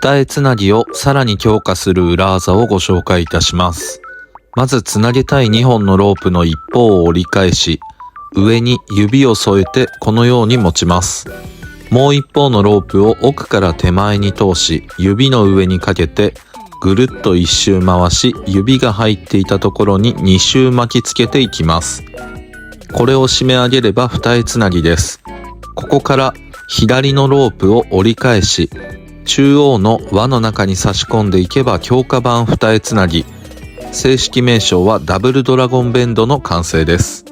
二重つなぎをさらに強化する裏技をご紹介いたします。まずつなげたい2本のロープの一方を折り返し、上に指を添えてこのように持ちます。もう一方のロープを奥から手前に通し、指の上にかけてぐるっと一周回し、指が入っていたところに2周巻きつけていきます。これを締め上げれば二重つなぎです。ここから左のロープを折り返し、中央の輪の中に差し込んでいけば強化版二重つなぎ、正式名称はダブルドラゴンベンドの完成です。